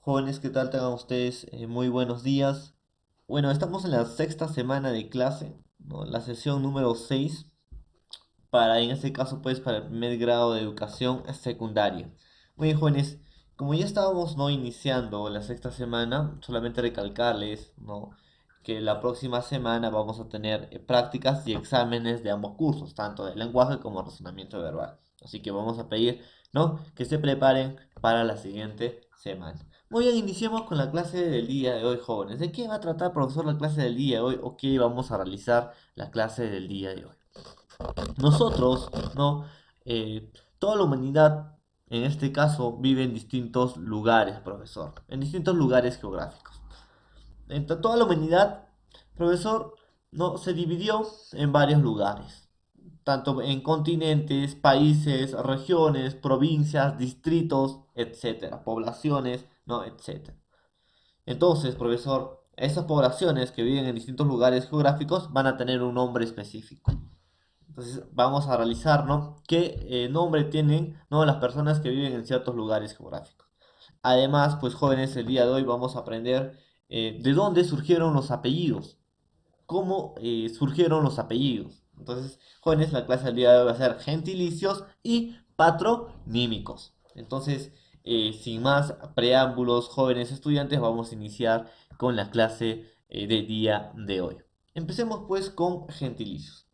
Jóvenes, ¿qué tal? Tengan ustedes muy buenos días. Bueno, estamos en la sexta semana de clase, ¿no? La sesión número 6 para, en este caso, pues, para el primer grado de educación secundaria. Muy bien, jóvenes, como ya estábamos, ¿no? Iniciando la sexta semana, solamente recalcarles, ¿no? Que la próxima semana vamos a tener prácticas y exámenes de ambos cursos, tanto de lenguaje como razonamiento verbal. Así que vamos a pedir, ¿no? Que se preparen para la siguiente semana. Muy bien, iniciemos con la clase del día de hoy, jóvenes. ¿De qué va a tratar, profesor, la clase del día de hoy o qué vamos a realizar la clase del día de hoy? Nosotros, ¿no? Eh, Toda la humanidad, en este caso, vive en distintos lugares, profesor, en distintos lugares geográficos. Toda la humanidad, profesor, ¿no? Se dividió en varios lugares, tanto en continentes, países, regiones, provincias, distritos, etcétera, poblaciones, ¿no? Etcétera. Entonces, profesor, esas poblaciones que viven en distintos lugares geográficos van a tener un nombre específico. Entonces vamos a realizar, ¿no? ¿Qué nombre tienen, ¿no? Las personas que viven en ciertos lugares geográficos? Además, pues jóvenes, el día de hoy vamos a aprender de dónde surgieron los apellidos, cómo surgieron los apellidos. Entonces, jóvenes, la clase del día de hoy va a ser gentilicios y patronímicos. Entonces, sin más preámbulos, jóvenes estudiantes, vamos a iniciar con la clase del día de hoy. Empecemos pues con gentilicios.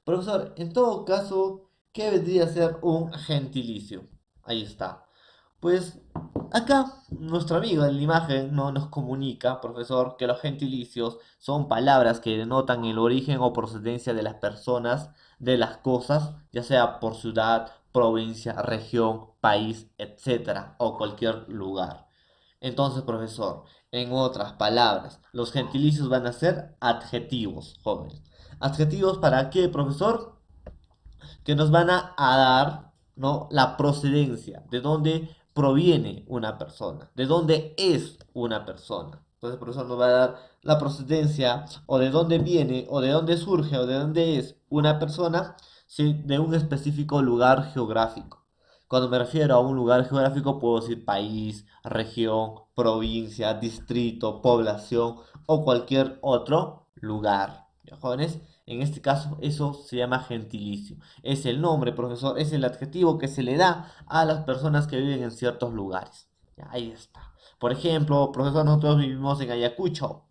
Profesor, en todo caso, ¿qué vendría a ser un gentilicio? Ahí está. Pues acá nuestro amigo en la imagen no nos comunica, profesor, que los gentilicios son palabras que denotan el origen o procedencia de las personas, de las cosas, ya sea por ciudad, provincia, región, país, etcétera, o cualquier lugar. Entonces, profesor, en otras palabras, los gentilicios van a ser adjetivos, jóvenes. ¿Adjetivos para qué, profesor? Que nos van a dar, ¿no? La procedencia, de dónde proviene una persona, de dónde es una persona. Entonces, profesor nos va a dar la procedencia, o de dónde viene, o de dónde surge, o de dónde es una persona, ¿sí? De un específico lugar geográfico. Cuando me refiero a un lugar geográfico, puedo decir país, región, provincia, distrito, población o cualquier otro lugar. ¿Ya, jóvenes? En este caso, eso se llama gentilicio. Es el nombre, profesor, es el adjetivo que se le da a las personas que viven en ciertos lugares. Ya, ahí está. Por ejemplo, profesor, nosotros vivimos en Ayacucho.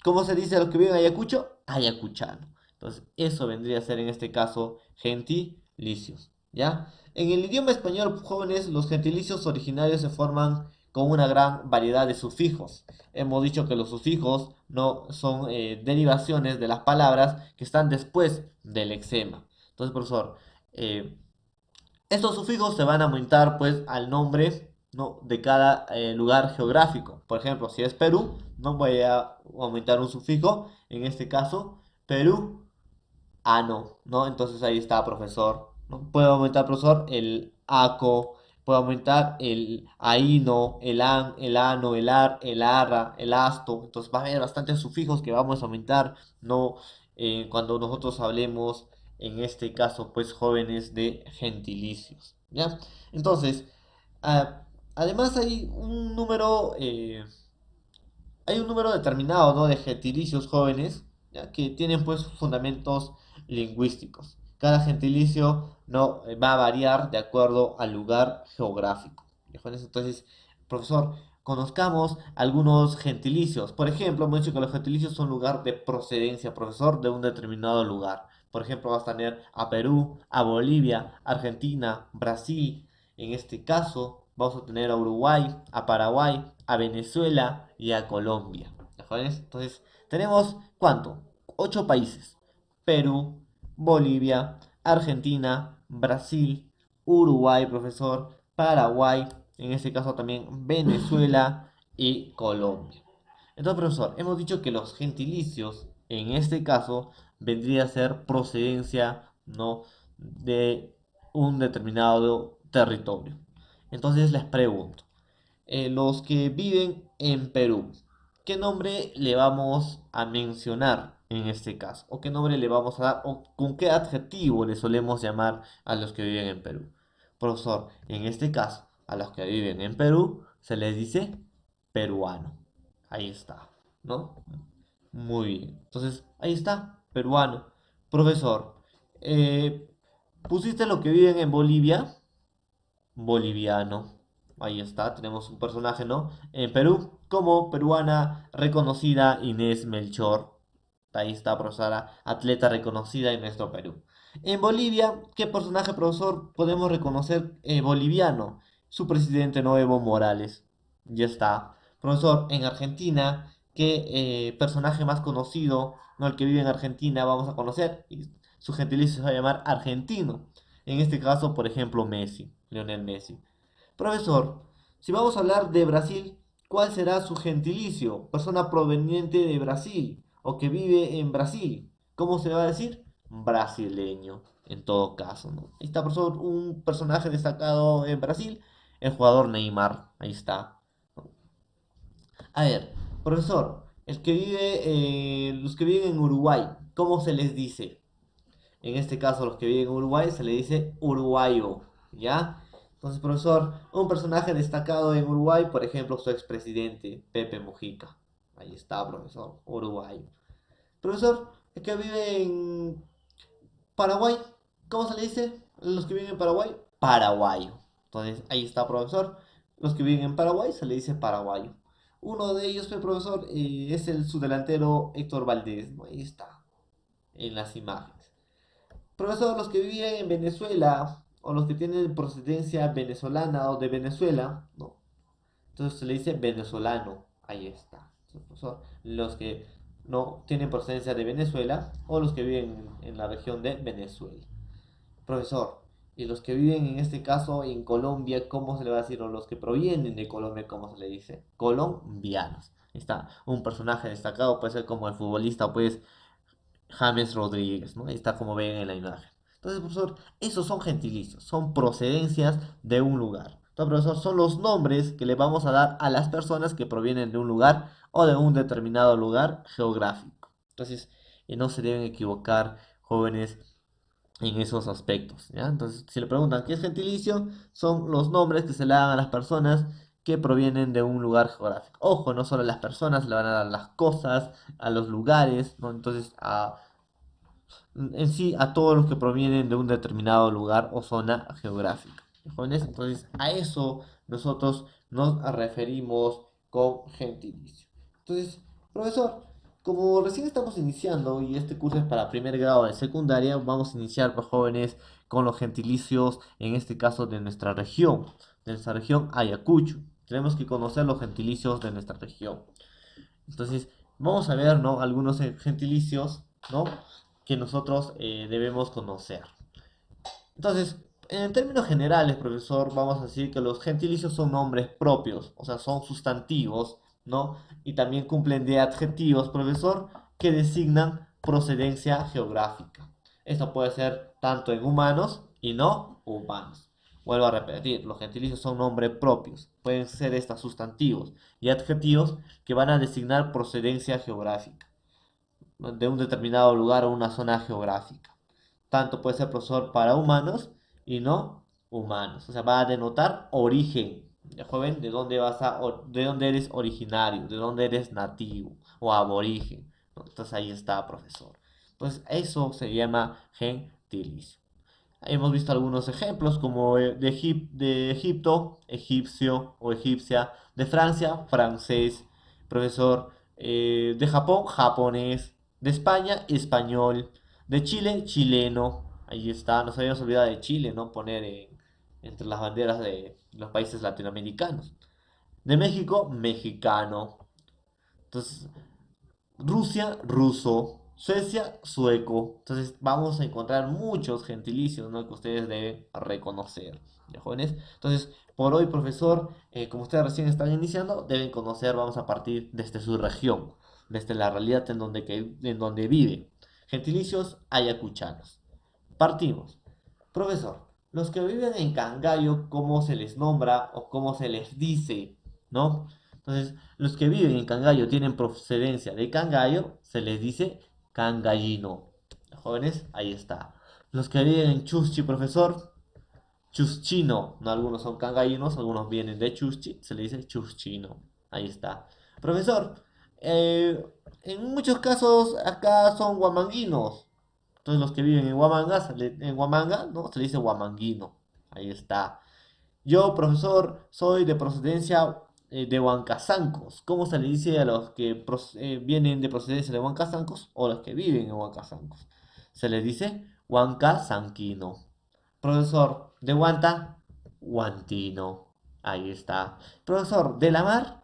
¿Cómo se dice a los que viven en Ayacucho? Ayacuchano. Entonces, eso vendría a ser en este caso gentilicios. ¿Ya? En el idioma español, jóvenes, los gentilicios originarios se forman con una gran variedad de sufijos. Hemos dicho que los sufijos no son derivaciones de las palabras que están después del lexema. Entonces, profesor, eh, estos sufijos se van a aumentar pues al nombre, ¿no? De cada lugar geográfico. Por ejemplo, si es Perú, no voy a aumentar un sufijo, en este caso, Perú, ¿no? Entonces ahí está, profesor. ¿No? Puedo aumentar, profesor, el ACO, puedo aumentar el AINO, el AN, el ANO, el AR, el ARRA, el ASTO. Entonces va a haber bastantes sufijos que vamos a aumentar, ¿no? Cuando nosotros hablemos, en este caso, pues jóvenes de gentilicios, ¿ya? Entonces, ah, además hay un número determinado, ¿no? De gentilicios jóvenes, ¿ya? Que tienen pues fundamentos lingüísticos. Cada gentilicio no va a variar de acuerdo al lugar geográfico. ¿Ya, jóvenes? Entonces, profesor, conozcamos algunos gentilicios. Por ejemplo, hemos dicho que los gentilicios son lugar de procedencia, profesor, de un determinado lugar. Por ejemplo, vas a tener a Perú, a Bolivia, Argentina, Brasil. En este caso, vamos a tener a Uruguay, a Paraguay, a Venezuela y a Colombia. ¿Ya, jóvenes? Entonces, tenemos ¿cuánto? 8 países. Perú, Bolivia, Argentina, Brasil, Uruguay, profesor, Paraguay, en este caso también Venezuela y Colombia. Entonces, profesor, hemos dicho que los gentilicios, en este caso, vendría a ser procedencia, ¿no? De un determinado territorio. Entonces les pregunto, los que viven en Perú, ¿qué nombre le vamos a mencionar en este caso? ¿O qué nombre le vamos a dar? ¿O con qué adjetivo le solemos llamar a los que viven en Perú? Profesor, en este caso, a los que viven en Perú, se les dice peruano. Ahí está, ¿no? Muy bien. Entonces, ahí está, peruano. Profesor, eh, ¿pusiste lo que viven en Bolivia? Boliviano. Ahí está, tenemos un personaje, ¿no? En Perú, como peruana reconocida Inés Melchor. Ahí está, profesora, atleta reconocida en nuestro Perú. En Bolivia, ¿qué personaje, profesor, podemos reconocer boliviano? Su presidente, ¿no? Evo Morales. Ya está. Profesor, en Argentina, ¿qué personaje más conocido, ¿no? El que vive en Argentina, vamos a conocer? Y su gentilicio se va a llamar argentino. En este caso, por ejemplo, Messi, Lionel Messi. Profesor, si vamos a hablar de Brasil, ¿cuál será su gentilicio? Persona proveniente de Brasil o que vive en Brasil. ¿Cómo se va a decir? Brasileño, en todo caso, ¿no? Ahí está, profesor, un personaje destacado en Brasil, el jugador Neymar. Ahí está. A ver, profesor, los que viven en Uruguay, ¿cómo se les dice? En este caso, los que viven en Uruguay se le dice uruguayo, ¿ya? Entonces, profesor, un personaje destacado en Uruguay, por ejemplo, su expresidente, Pepe Mujica. Ahí está, profesor, uruguayo. Profesor, el que vive en Paraguay, ¿cómo se le dice? Los que viven en Paraguay, paraguayo. Entonces, ahí está, profesor. Los que viven en Paraguay se le dice paraguayo. Uno de ellos, profesor, es su delantero Héctor Valdés, ¿no? Ahí está, en las imágenes. Profesor, los que viven en Venezuela o los que tienen procedencia venezolana o de Venezuela, ¿no? Entonces se le dice venezolano. Ahí está. Entonces, profesor, los que no tienen procedencia de Venezuela o los que viven en la región de Venezuela. Profesor, y los que viven en este caso en Colombia, ¿cómo se le va a decir? O los que provienen de Colombia, ¿cómo se le dice? Colombianos. Ahí está, un personaje destacado, puede ser como el futbolista, pues James Rodríguez, ¿no? Ahí está como ven en la imagen. Entonces, profesor, esos son gentilicios, son procedencias de un lugar. Entonces, profesor, son los nombres que le vamos a dar a las personas que provienen de un lugar o de un determinado lugar geográfico. Entonces, no se deben equivocar, jóvenes, en esos aspectos, ¿ya? Entonces, si le preguntan qué es gentilicio, son los nombres que se le dan a las personas que provienen de un lugar geográfico. Ojo, no solo a las personas, le van a dar a las cosas, a los lugares, ¿no? Entonces, en sí, a todos los que provienen de un determinado lugar o zona geográfica. Jóvenes, entonces, a eso nosotros nos referimos con gentilicio. Entonces, profesor, como recién estamos iniciando y este curso es para primer grado de secundaria, vamos a iniciar, pues, jóvenes, con los gentilicios, en este caso de nuestra región Ayacucho. Tenemos que conocer los gentilicios de nuestra región. Entonces, vamos a ver, ¿no? Algunos gentilicios, ¿no? Que nosotros debemos conocer. Entonces, en términos generales, profesor, vamos a decir que los gentilicios son nombres propios, o sea, son sustantivos, ¿no? Y también cumplen de adjetivos, profesor, que designan procedencia geográfica. Esto puede ser tanto en humanos y no humanos. Vuelvo a repetir, los gentilicios son nombres propios, pueden ser estos sustantivos y adjetivos que van a designar procedencia geográfica, ¿no? De un determinado lugar o una zona geográfica. Tanto puede ser profesor para humanos y no humanos. O sea, va a denotar origen. Ya, joven, de dónde de dónde eres originario, de dónde eres nativo o aborigen, ¿no? Entonces ahí está, profesor. Entonces eso se llama gentilicio. Hemos visto algunos ejemplos como de Egipto, egipcio o egipcia, de Francia, francés, profesor, de Japón, japonés, de España, español, de Chile, chileno. Ahí está, nos habíamos olvidado de Chile, ¿no? Poner entre las banderas de los países latinoamericanos. De México, mexicano. Entonces, Rusia, ruso. Suecia, sueco. Entonces vamos a encontrar muchos gentilicios, ¿no? Que ustedes deben reconocer, ¿ya, jóvenes? Entonces, por hoy, profesor, como ustedes recién están iniciando, deben conocer, vamos a partir desde su región, desde la realidad en donde vive. Gentilicios ayacuchanos. Partimos. Profesor, los que viven en Cangallo, ¿cómo se les nombra o cómo se les dice? ¿No? Entonces, los que viven en Cangallo tienen procedencia de Cangallo, se les dice cangallino. Jóvenes, ahí está. Los que viven en Chuschi, profesor, Chuschino, no, algunos son cangallinos, algunos vienen de Chuschi, se le dice chuschino. Ahí está. Profesor, eh, en muchos casos acá son huamanguinos. Entonces los que viven en Huamanga, en Huamanga, ¿no? Se le dice huamanguino. Ahí está. Yo, profesor, soy de procedencia de Huancazancos. ¿Cómo se le dice a los que vienen de procedencia de Huancazancos o los que viven en Huancazancos? Se les dice Huancazanquino. Profesor, de Huanta, Huantino. Ahí está. Profesor, de la mar,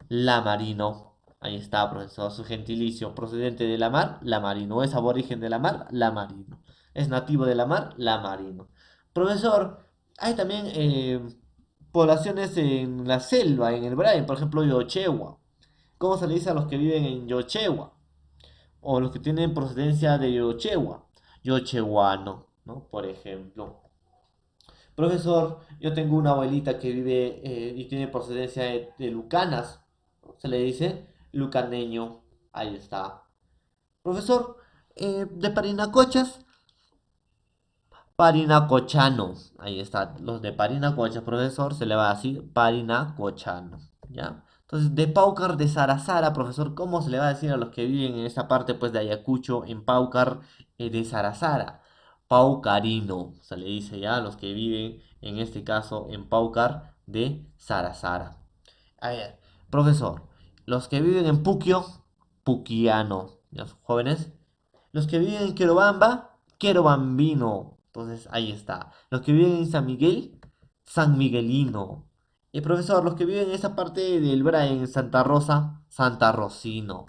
Lamarino. Ahí está, profesor. Su gentilicio procedente de la mar, Lamarino. Es aborigen de la mar, Lamarino. Es nativo de la mar, Lamarino. Profesor, hay también poblaciones en la selva, en el Brain, por ejemplo, Yochewa. ¿Cómo se le dice a los que viven en Yochewa? O los que tienen procedencia de Yochewa. Yochehuano, ¿no? Por ejemplo. Profesor, yo tengo una abuelita que vive y tiene procedencia de Lucanas. Se le dice lucaneño. Ahí está. Profesor, de Parinacochas, Parinacochano. Ahí está. Los de Parinacochas, profesor, se le va a decir Parinacochano. ¿Ya? Entonces, de Paucar de Sarasara, profesor, ¿cómo se le va a decir a los que viven en esa parte pues de Ayacucho, en Paucar de Sarasara? Paucarino, se le dice ya a los que viven en este caso en Paucar de Sarasara. A ver, profesor, los que viven en Puquio, Puquiano. ¿Ya, jóvenes? Los que viven en Querobamba, Querobambino. Entonces, ahí está. Los que viven en San Miguel, San Miguelino. Y profesor, los que viven en esa parte del Brain, en Santa Rosa, Santa Rosino.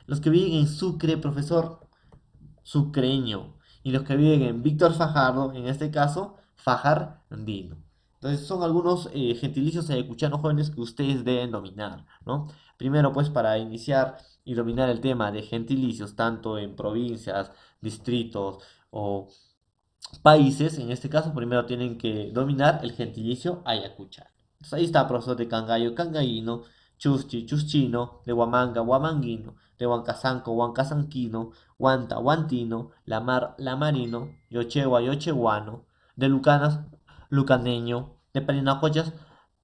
Los que viven en Sucre, profesor, Sucreño. Y los que viven en Víctor Fajardo, en este caso, Fajardino. Entonces son algunos gentilicios ayacuchanos jóvenes que ustedes deben dominar, ¿no? Primero, pues para iniciar y dominar el tema de gentilicios, tanto en provincias, distritos o países, en este caso, primero tienen que dominar el gentilicio ayacuchano. Entonces ahí está, profesor de Cangallo, Cangaíno, Chuschi, Chuschino, de Huamanga, Huamanguino, de Huancazanco, Huancazanquino, Huanta, Huantino, Lamar, Lamarino, Yochegua, Yocheguano, de Lucanas, Lucaneño, de Parinacochas,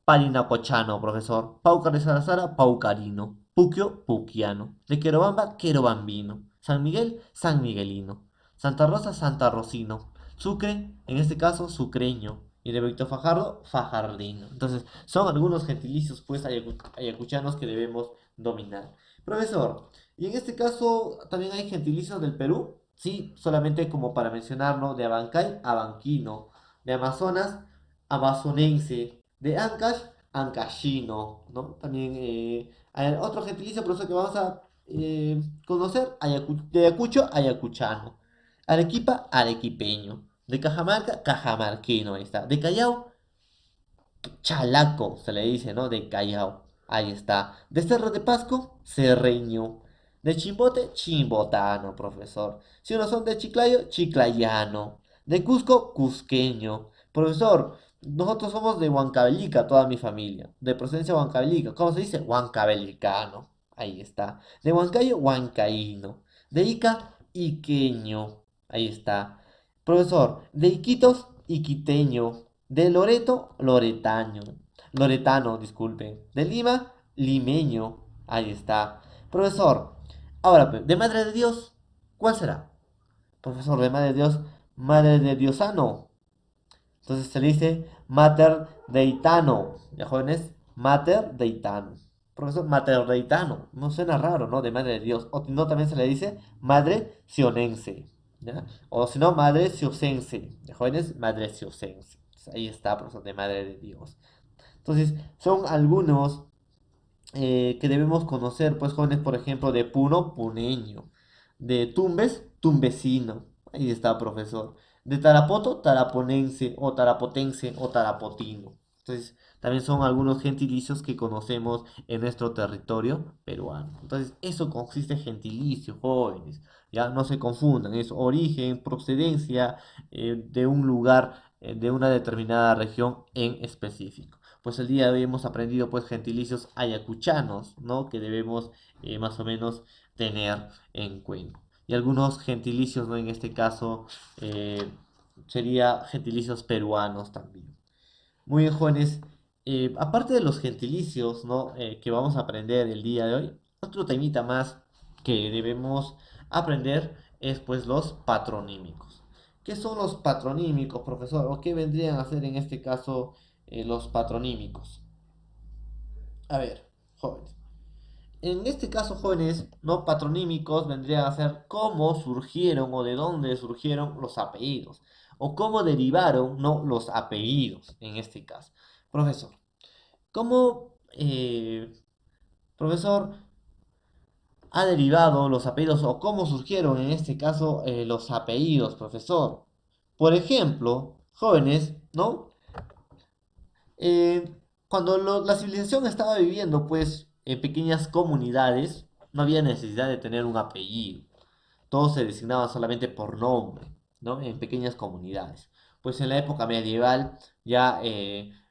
Parinacochano, profesor, Paucar de Sarazara, Paucarino, Puquio, Puquiano, de Querobamba, Querobambino, San Miguel, San Miguelino, Santa Rosa, Santa Rosino, Sucre, en este caso, sucreño. Y de Víctor Fajardo, fajardino. Entonces, son algunos gentilicios, pues, ayacuchanos que debemos dominar. Profesor, y en este caso, también hay gentilicios del Perú. Sí, solamente como para mencionarlo, de Abancay, abanquino. De Amazonas, amazonense. De Ancash, ancashino, ¿no? También hay otro gentilicio, profesor, que vamos a conocer, de Ayacucho, ayacuchano. Arequipa, arequipeño. De Cajamarca, cajamarquino, ahí está. De Callao, chalaco, se le dice, ¿no? De Callao, ahí está. De Cerro de Pasco, serreño. De Chimbote, chimbotano, profesor. Si uno son de Chiclayo, chiclayano. De Cusco, cusqueño. Profesor, nosotros somos de Huancavelica, toda mi familia. De procedencia huancavelica. ¿Cómo se dice? Huancavelicano. Ahí está. De Huancayo, huancaíno. De Ica, iqueño. Ahí está. Profesor, de Iquitos, iquiteño. De Loreto, loretaño. Loretano, disculpe. De Lima, limeño. Ahí está. Profesor, ahora, de Madre de Dios, ¿cuál será? Profesor, de Madre de Dios, Madre de Diosano. Entonces se le dice Mater Deitano. ¿Ya, jóvenes? Mater Deitano. Profesor, Mater Deitano. No suena raro, ¿no? De Madre de Dios. O no, también se le dice Madre Sionense. ¿Ya? O si no, Madre Siosense. ¿Ya, jóvenes? Madre Siosense. Entonces, ahí está, profesor, de Madre de Dios. Entonces, son algunos que debemos conocer, pues, jóvenes, por ejemplo, de Puno, puneño. De Tumbes, tumbesino. Ahí está, profesor. De Tarapoto, taraponense o tarapotense o tarapotino. Entonces, también son algunos gentilicios que conocemos en nuestro territorio peruano. Entonces, eso consiste en gentilicio, jóvenes. Ya no se confundan, es origen, procedencia de un lugar, de una determinada región en específico. Pues el día de hoy hemos aprendido pues gentilicios ayacuchanos, ¿no? Que debemos más o menos tener en cuenta. Y algunos gentilicios, ¿no? En este caso, sería gentilicios peruanos también. Muy bien, jóvenes. Aparte de los gentilicios, ¿no? Que vamos a aprender el día de hoy, otro temita más que debemos aprender es pues los patronímicos. ¿Qué son los patronímicos, profesor? ¿O qué vendrían a ser en este caso los patronímicos? A ver, jóvenes. En este caso, jóvenes, no patronímicos vendrían a ser cómo surgieron o de dónde surgieron los apellidos, o cómo derivaron, no, los apellidos, en este caso. Profesor, ¿cómo, profesor, ha derivado los apellidos o cómo surgieron en este caso los apellidos, profesor? Por ejemplo, jóvenes, ¿no? Cuando la civilización estaba viviendo, pues, en pequeñas comunidades, no había necesidad de tener un apellido. Todos se designaban solamente por nombre, ¿no? En pequeñas comunidades. Pues en la época medieval ya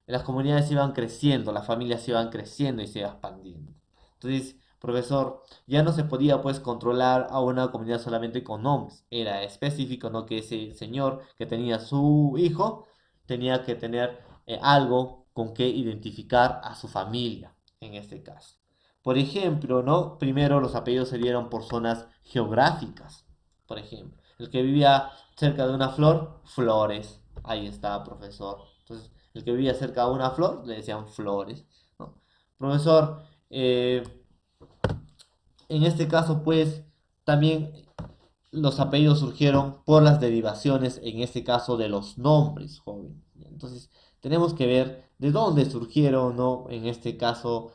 las comunidades iban creciendo, las familias iban creciendo y se iban expandiendo. Entonces, profesor, ya no se podía pues controlar a una comunidad solamente con nombres. Era específico, ¿no? Que ese señor que tenía su hijo tenía que tener algo con que identificar a su familia, en este caso. Por ejemplo, ¿no? Primero los apellidos se dieron por zonas geográficas. Por ejemplo, el que vivía cerca de una flor, Flores. Ahí está, profesor. Entonces, el que vivía cerca de una flor, le decían Flores, ¿no? Profesor, en este caso, pues, también los apellidos surgieron por las derivaciones, en este caso, de los nombres, joven. Entonces, tenemos que ver de dónde surgieron, ¿no? En este caso,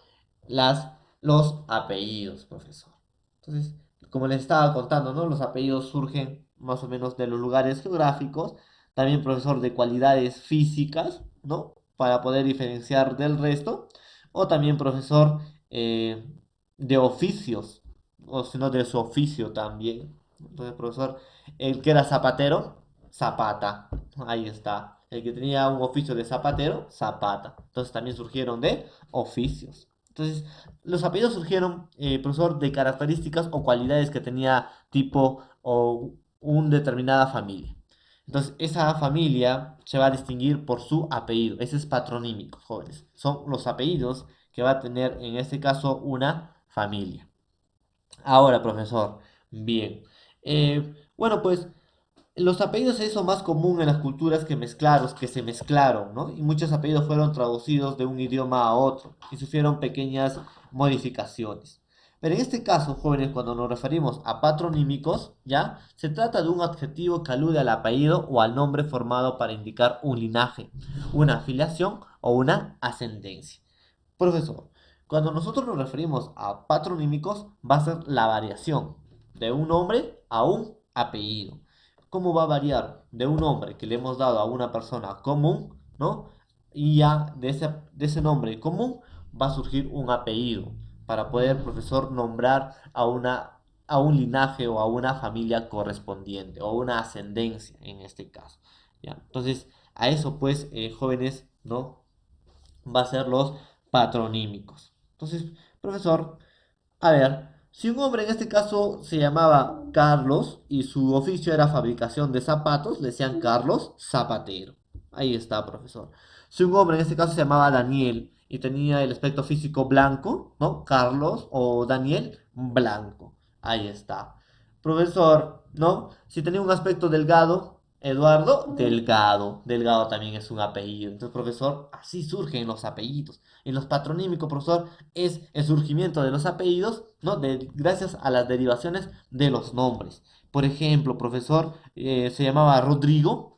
las, los apellidos, profesor. Entonces, como les estaba contando, ¿no? Los apellidos surgen más o menos de los lugares geográficos, también, profesor, de cualidades físicas, ¿no? Para poder diferenciar del resto, o también, profesor, de oficios, o si no, de su oficio también. Entonces, profesor, el que era zapatero, Zapata. Ahí está. El que tenía un oficio de zapatero, Zapata. Entonces también surgieron de oficios. Entonces, los apellidos surgieron, profesor, de características o cualidades que tenía tipo o una determinada familia. Entonces, esa familia se va a distinguir por su apellido. Ese es patronímico, jóvenes. Son los apellidos que va a tener en este caso una familia. Ahora, profesor, bien. Bueno, pues los apellidos se hizo más común en las culturas que se mezclaron, ¿no? Y muchos apellidos fueron traducidos de un idioma a otro y sufrieron pequeñas modificaciones. Pero en este caso, jóvenes, cuando nos referimos a patronímicos, ¿ya? Se trata de un adjetivo que alude al apellido o al nombre formado para indicar un linaje, una afiliación o una ascendencia. Profesor, cuando nosotros nos referimos a patronímicos, va a ser la variación de un nombre a un apellido. ¿Cómo va a variar de un nombre que le hemos dado a una persona común, ¿no? Y ya de ese nombre común va a surgir un apellido para poder, profesor, nombrar a un linaje o a una familia correspondiente o una ascendencia en este caso. ¿Ya? Entonces, a eso pues, jóvenes, ¿no? Va a ser los patronímicos. Entonces, profesor, a ver, si un hombre en este caso se llamaba Carlos y su oficio era fabricación de zapatos, le decían Carlos Zapatero. Ahí está, profesor. Si un hombre en este caso se llamaba Daniel y tenía el aspecto físico blanco, ¿no? Carlos o Daniel Blanco. Ahí está. Profesor, ¿no? Si tenía un aspecto delgado, Eduardo Delgado. Delgado también es un apellido. Entonces, profesor, así surgen los apellidos. En los patronímicos, profesor, es el surgimiento de los apellidos, ¿no? Gracias a las derivaciones de los nombres. Por ejemplo, profesor, se llamaba Rodrigo.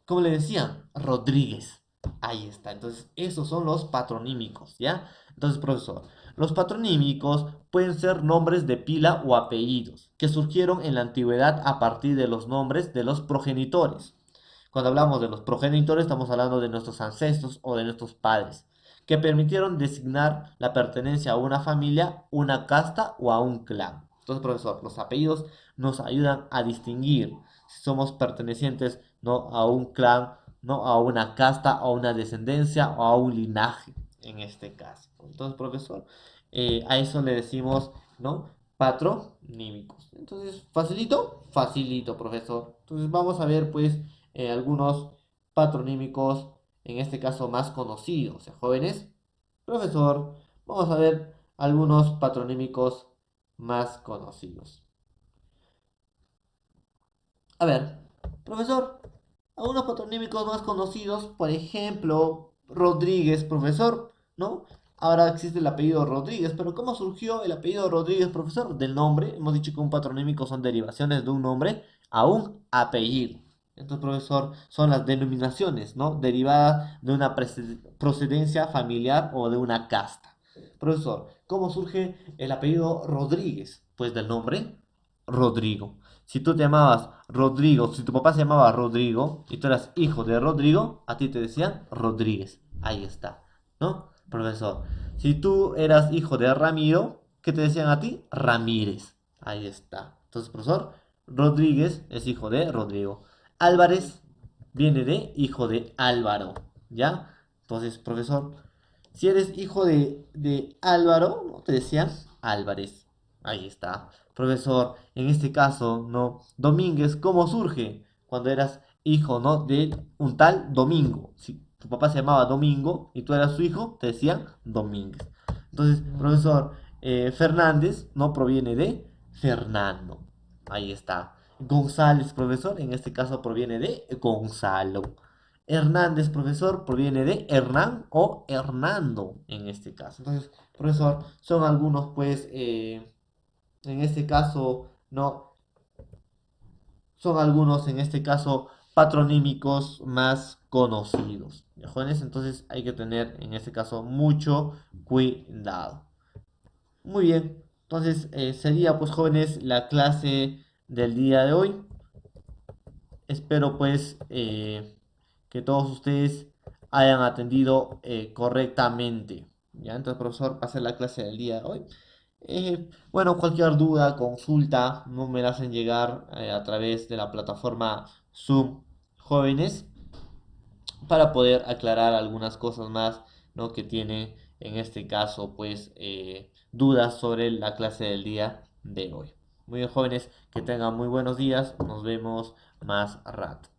¿Cómo le decían? Rodríguez. Ahí está. Entonces, esos son los patronímicos, ¿ya? Entonces, profesor, los patronímicos pueden ser nombres de pila o apellidos que surgieron en la antigüedad a partir de los nombres de los progenitores. Cuando hablamos de los progenitores, estamos hablando de nuestros ancestros o de nuestros padres, que permitieron designar la pertenencia a una familia, una casta o a un clan. Entonces, profesor, los apellidos nos ayudan a distinguir si somos pertenecientes, ¿no? A un clan, ¿no? A una casta, a una descendencia o a un linaje, en este caso. Entonces, profesor, a eso le decimos, ¿no? Patronímicos. Entonces, facilito, facilito, profesor. Entonces, vamos a ver, pues, algunos patronímicos, en este caso más conocidos, jóvenes. Profesor, vamos a ver algunos patronímicos más conocidos. A ver, profesor, algunos patronímicos más conocidos, por ejemplo, Rodríguez, profesor, ¿no? Ahora existe el apellido Rodríguez, pero ¿cómo surgió el apellido Rodríguez, profesor? Del nombre. Hemos dicho que un patronímico son derivaciones de un nombre a un apellido. Entonces, profesor, son las denominaciones, ¿no? Derivadas de una procedencia familiar o de una casta. Profesor, ¿cómo surge el apellido Rodríguez? Pues del nombre Rodrigo. Si tú te llamabas Rodrigo, si tu papá se llamaba Rodrigo y tú eras hijo de Rodrigo, a ti te decían Rodríguez. Ahí está, ¿no? Profesor, si tú eras hijo de Ramiro, ¿qué te decían a ti? Ramírez. Ahí está. Entonces, profesor, Rodríguez es hijo de Rodrigo. Álvarez viene de hijo de Álvaro, ¿ya? Entonces, profesor, si eres hijo de Álvaro, ¿no? Te decían Álvarez. Ahí está. Profesor, en este caso, ¿no? Domínguez, ¿cómo surge? Cuando eras hijo, ¿no? De un tal Domingo. Si tu papá se llamaba Domingo y tú eras su hijo, te decían Domínguez. Entonces, profesor, Fernández no proviene de Fernando. Ahí está. González, profesor, en este caso proviene de Gonzalo. Hernández, profesor, proviene de Hernán o Hernando en este caso. Entonces, profesor, son algunos, pues, en este caso, no, son algunos, en este caso, patronímicos más conocidos. ¿Ya, jóvenes? Entonces hay que tener, en este caso, mucho cuidado. Muy bien, entonces sería, pues, jóvenes, la clase del día de hoy. Espero pues que todos ustedes hayan atendido correctamente. ¿Ya? Entonces, profesor, va a ser la clase del día de hoy. Bueno, cualquier duda, consulta, no me la hacen llegar a través de la plataforma Zoom Jóvenes para poder aclarar algunas cosas más, ¿no? Que tiene en este caso, pues, dudas sobre la clase del día de hoy. Muy bien, jóvenes, que tengan muy buenos días. Nos vemos más rato.